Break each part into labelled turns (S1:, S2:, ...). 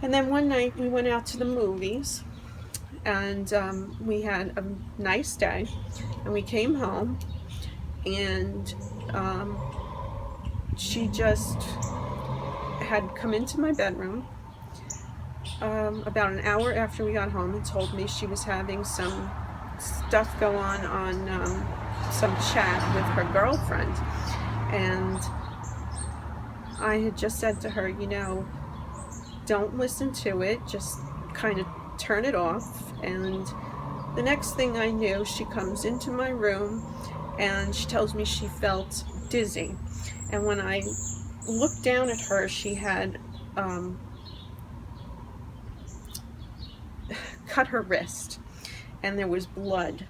S1: And then one night we went out to the movies, and we had a nice day, and we came home, and um, she just had come into my bedroom about an hour after we got home and told me she was having some stuff go on some chat with her girlfriend. And I had just said to her, don't listen to it, just kind of turn it off. And the next thing I knew, she comes into my room and she tells me she felt dizzy. And when I looked down at her, she had cut her wrist, and there was blood.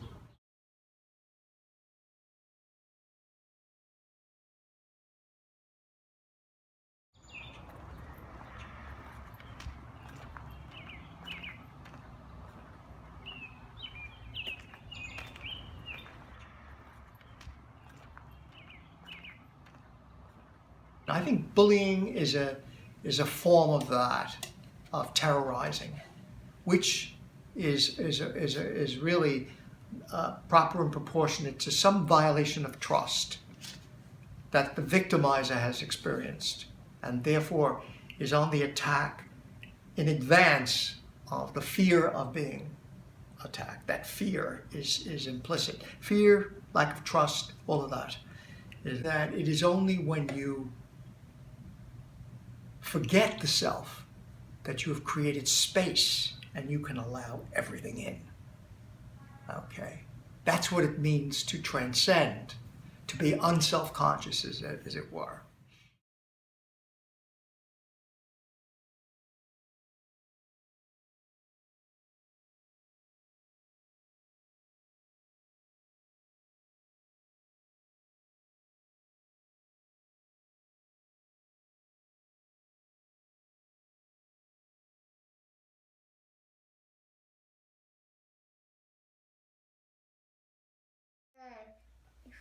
S2: I think bullying is a form of that, of terrorizing, which is really proper and proportionate to some violation of trust that the victimizer has experienced, and therefore is on the attack in advance of the fear of being attacked. That fear is implicit. Fear, lack of trust, all of that. Is that it is only when you forget the self that you have created space and you can allow everything in. Okay? That's what it means to transcend, to be unself-conscious, as it were.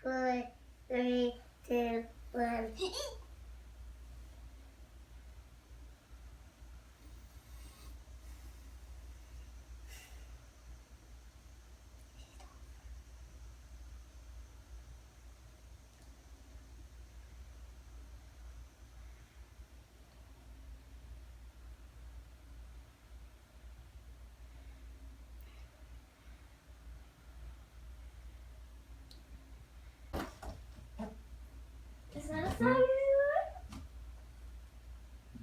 S3: Four, three, two, one. Is that a song?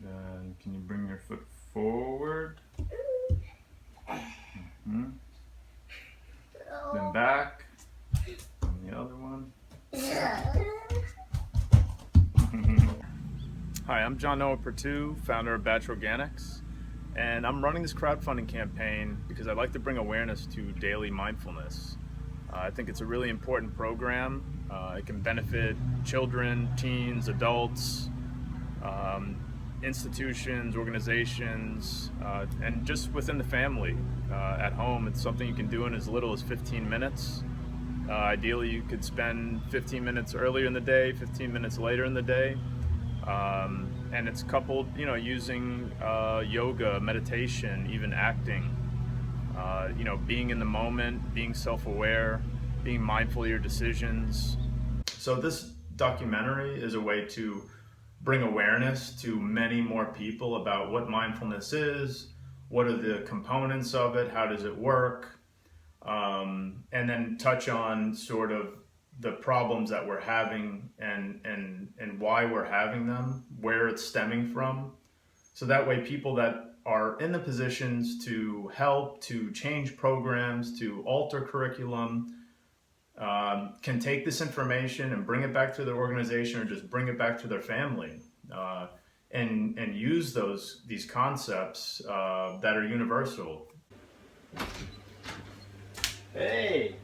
S4: Then can you bring your foot forward? Mm-hmm. Then back. And the other one. Hi, I'm John Noah Pertu, founder of Batch Organics, and I'm running this crowdfunding campaign because I'd like to bring awareness to Daily Mindfulness. I think it's a really important program. It can benefit children, teens, adults, institutions, organizations, and just within the family. At home, it's something you can do in as little as 15 minutes. Ideally, you could spend 15 minutes earlier in the day, 15 minutes later in the day. And it's coupled, using yoga, meditation, even acting, being in the moment, being self-aware, being mindful of your decisions. So this documentary is a way to bring awareness to many more people about what mindfulness is, what are the components of it, how does it work, and then touch on sort of the problems that we're having and why we're having them, where it's stemming from. So that way people that are in the positions to help, to change programs, to alter curriculum, can take this information and bring it back to their organization or just bring it back to their family, and use these concepts that are universal. Hey!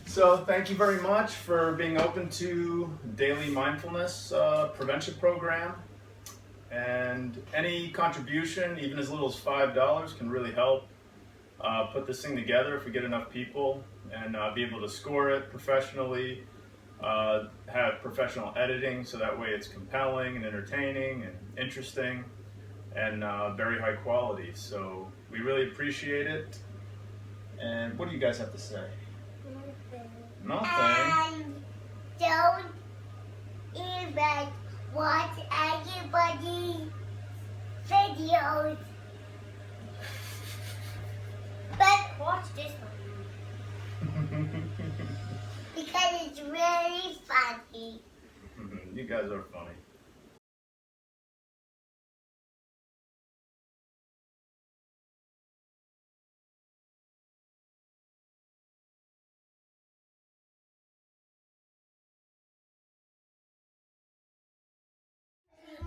S4: So thank you very much for being open to Daily Mindfulness prevention program. And any contribution, even as little as $5, can really help put this thing together if we get enough people, and be able to score it professionally, have professional editing so that way it's compelling and entertaining and interesting. and very high quality. So we really appreciate it. And what do you guys have to say? Nothing.
S3: And don't even watch anybody's videos. But watch this one. Because it's really funny.
S4: You guys are funny.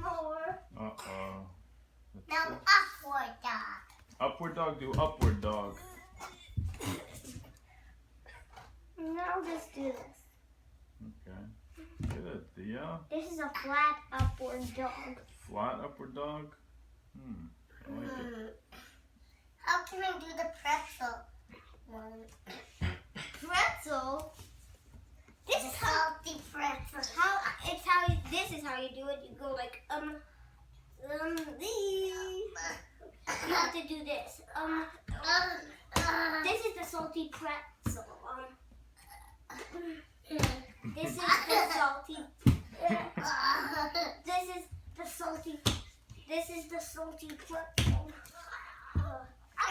S3: More.
S4: Uh-oh.
S3: Now upward dog.
S4: Upward dog, do upward dog.
S3: Now just do this.
S4: Okay. Good. Yeah.
S3: This is a flat upward dog.
S4: Flat upward dog. I like it.
S3: How can I do the pretzel one? Pretzel? This is salty pretzel. This is how you do it. You go like you have to do this. This is the salty pretzel. This is the salty. This is the salty pretzel. I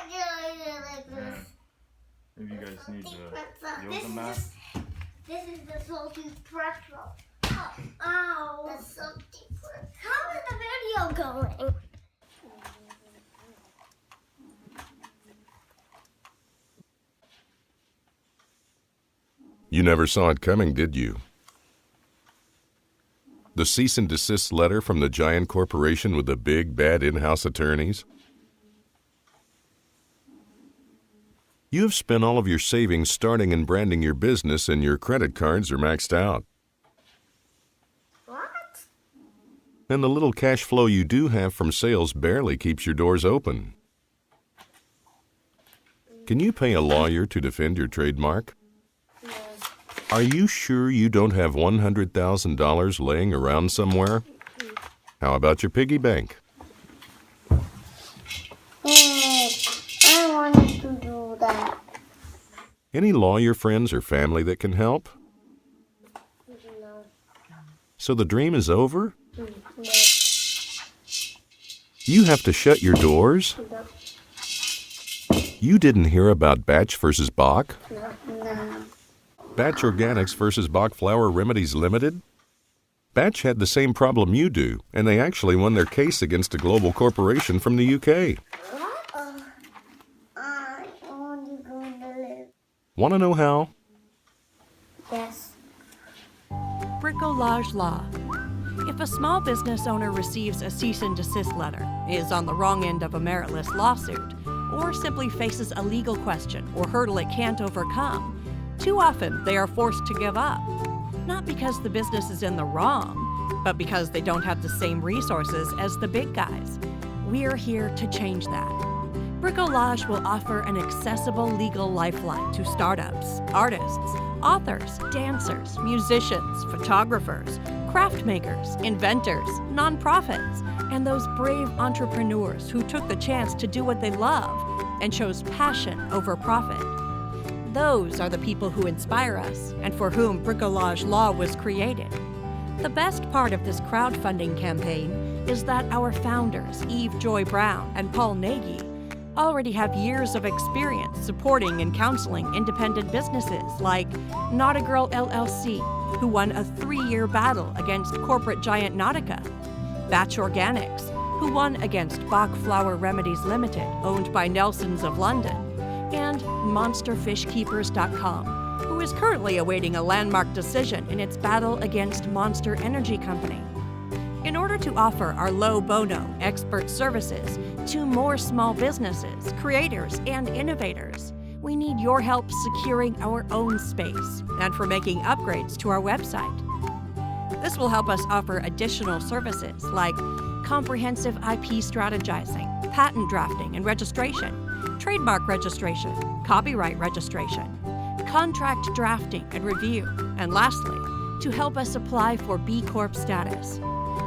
S3: do it like this.
S4: Maybe you guys need the
S3: This
S4: yoga
S3: is
S4: mat.
S3: This is the salty pretzel. Ow. The salty pretzel. How is the video going?
S5: You never saw it coming, did you? The cease and desist letter from the giant corporation with the big, bad in-house attorneys? You have spent all of your savings starting and branding your business, and your credit cards are maxed out.
S3: What?
S5: And the little cash flow you do have from sales barely keeps your doors open. Can you pay a lawyer to defend your trademark?
S3: No.
S5: Are you sure you don't have $100,000 laying around somewhere? How about your piggy bank?
S3: I wanted to do that.
S5: Any lawyer friends or family that can help?
S3: No.
S5: So the dream is over?
S3: No.
S5: You have to shut your doors?
S3: No.
S5: You didn't hear about Batch versus Bach?
S3: No.
S5: Batch Organics versus Bach Flower Remedies Limited? Batch had the same problem you do, and they actually won their case against a global corporation from the UK.
S3: I'm only going to live.
S5: Want to know how?
S3: Yes.
S6: Bricolage law. If a small business owner receives a cease and desist letter, is on the wrong end of a meritless lawsuit, or simply faces a legal question or hurdle it can't overcome, too often they are forced to give up. Not because the business is in the wrong, but because they don't have the same resources as the big guys. We're here to change that. Bricolage will offer an accessible legal lifeline to startups, artists, authors, dancers, musicians, photographers, craft makers, inventors, nonprofits, and those brave entrepreneurs who took the chance to do what they love and chose passion over profit. Those are the people who inspire us and for whom Bricolage Law was created. The best part of this crowdfunding campaign is that our founders, Eve Joy Brown and Paul Nagy, already have years of experience supporting and counseling independent businesses like Not a Girl LLC, who won a 3-year battle against corporate giant Nautica, Batch Organics, who won against Bach Flower Remedies Limited, owned by Nelsons of London, and MonsterFishKeepers.com, who is currently awaiting a landmark decision in its battle against Monster Energy Company. In order to offer our low bono expert services to more small businesses, creators, and innovators, we need your help securing our own space and for making upgrades to our website. This will help us offer additional services like comprehensive IP strategizing, patent drafting and registration, trademark registration, copyright registration, contract drafting and review, and lastly, to help us apply for B Corp status.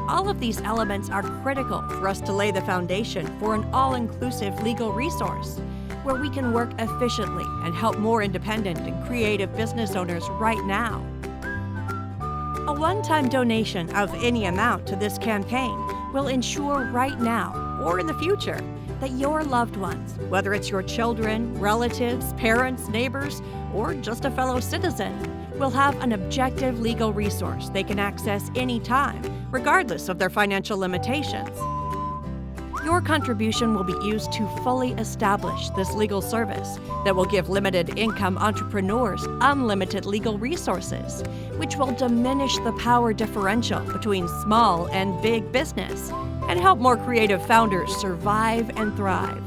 S6: All of these elements are critical for us to lay the foundation for an all-inclusive legal resource where we can work efficiently and help more independent and creative business owners right now. A one-time donation of any amount to this campaign will ensure right now or in the future that your loved ones, whether it's your children, relatives, parents, neighbors, or just a fellow citizen, will have an objective legal resource they can access anytime, regardless of their financial limitations. Your contribution will be used to fully establish this legal service that will give limited income entrepreneurs unlimited legal resources, which will diminish the power differential between small and big business and help more creative founders survive and thrive.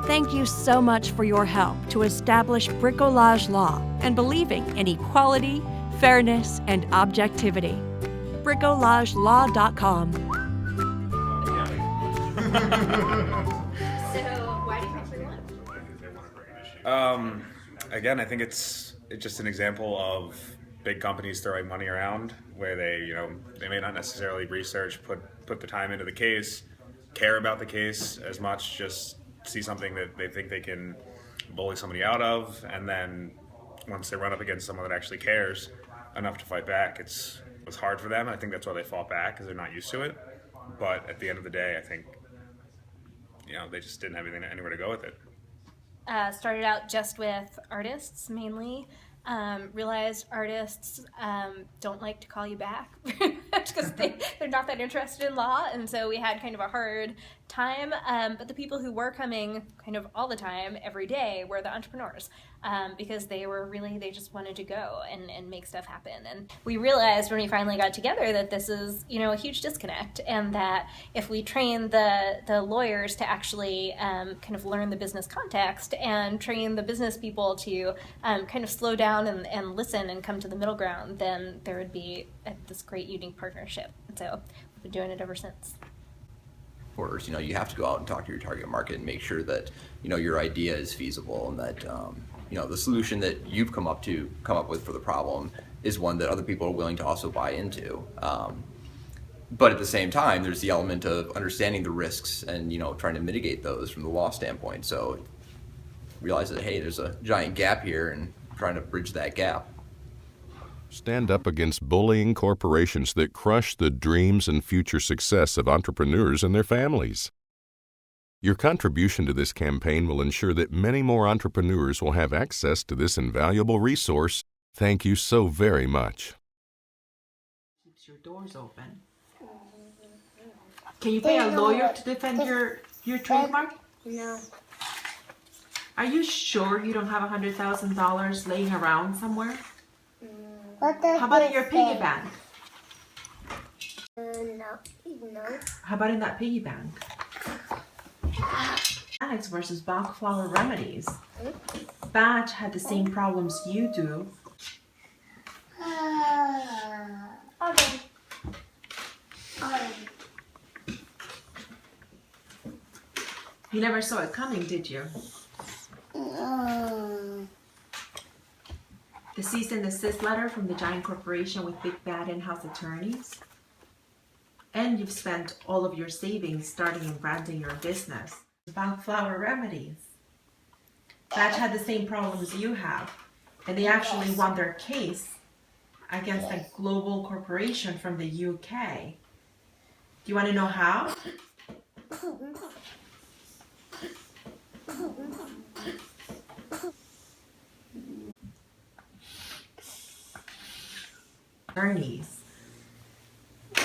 S6: Thank you so much for your help to establish bricolage law and believing in equality, fairness, and objectivity. bricolagelaw.com.
S7: So, why do you think we won?
S8: Again, I think it's just an example of big companies throwing money around where they may not necessarily research, put the time into the case, care about the case as much, just see something that they think they can bully somebody out of, and then once they run up against someone that actually cares enough to fight back, it was hard for them. I think that's why they fought back, because they're not used to it. But at the end of the day, I think they just didn't have anywhere to go with it.
S7: Started out just with artists mainly. Realized artists don't like to call you back because they're not that interested in law, and so we had kind of a hard time. But the people who were coming kind of all the time, every day, were the entrepreneurs because they just wanted to go and make stuff happen. And we realized when we finally got together that this is a huge disconnect, and that if we train the lawyers to actually kind of learn the business context and train the business people to kind of slow down and listen and come to the middle ground, then there would be this great unique partnership. And so we've been doing it ever since.
S9: Orders, you have to go out and talk to your target market and make sure that your idea is feasible, and that the solution that you've come up with for the problem is one that other people are willing to also buy into. But at the same time, there's the element of understanding the risks and trying to mitigate those from the law standpoint. So realize that, hey, there's a giant gap here, and trying to bridge that gap.
S5: Stand up against bullying corporations that crush the dreams and future success of entrepreneurs and their families. Your contribution to this campaign will ensure that many more entrepreneurs will have access to this invaluable resource. Thank you so very much.
S10: Keeps your doors open. Can you pay a lawyer to defend your trademark?
S3: No.
S10: Are you sure you don't have $100,000 laying around somewhere? How about in your piggy bank?
S3: No.
S10: How about in that piggy bank? Alex versus Bach Flower Remedies. Badge had the same problems you do.
S3: Okay.
S10: You never saw it coming, did you? The cease and desist letter from the giant corporation with big bad in-house attorneys. And you've spent all of your savings starting and branding your business. Bach Flower Remedies. Badge had the same problems you have, and they actually won their case against a global corporation from the UK. Do you want to know how? Attorneys.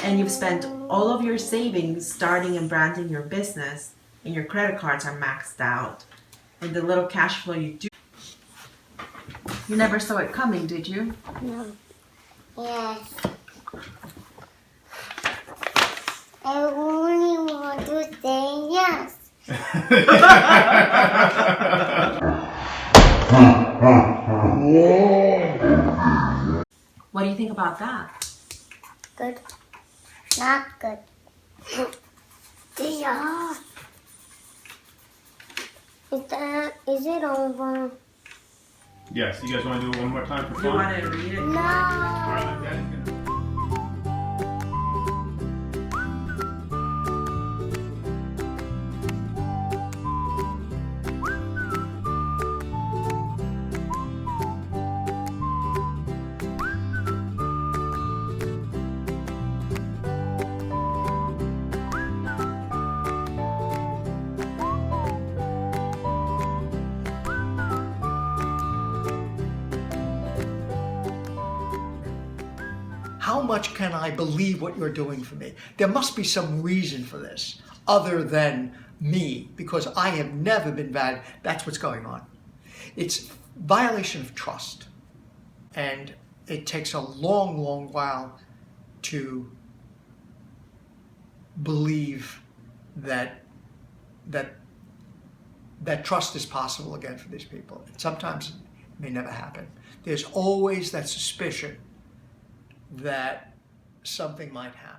S10: And you've spent all of your savings starting and branding your business, and your credit cards are maxed out, and the little cash flow you do. You never saw it coming, did you?
S3: No. Yes. I only want to say yes.
S10: What do you think about that?
S3: Good. Not good. Yeah. Is it over?
S11: Yes, you guys want to do it one more time for fun?
S10: You want to read it?
S3: No.
S11: All right, Daddy's gonna...
S2: how much can I believe what you're doing for me? There must be some reason for this other than me, because I have never been bad. That's what's going on. It's violation of trust. And it takes a long, long while to believe that trust is possible again for these people. And sometimes it may never happen. There's always that suspicion that something might happen.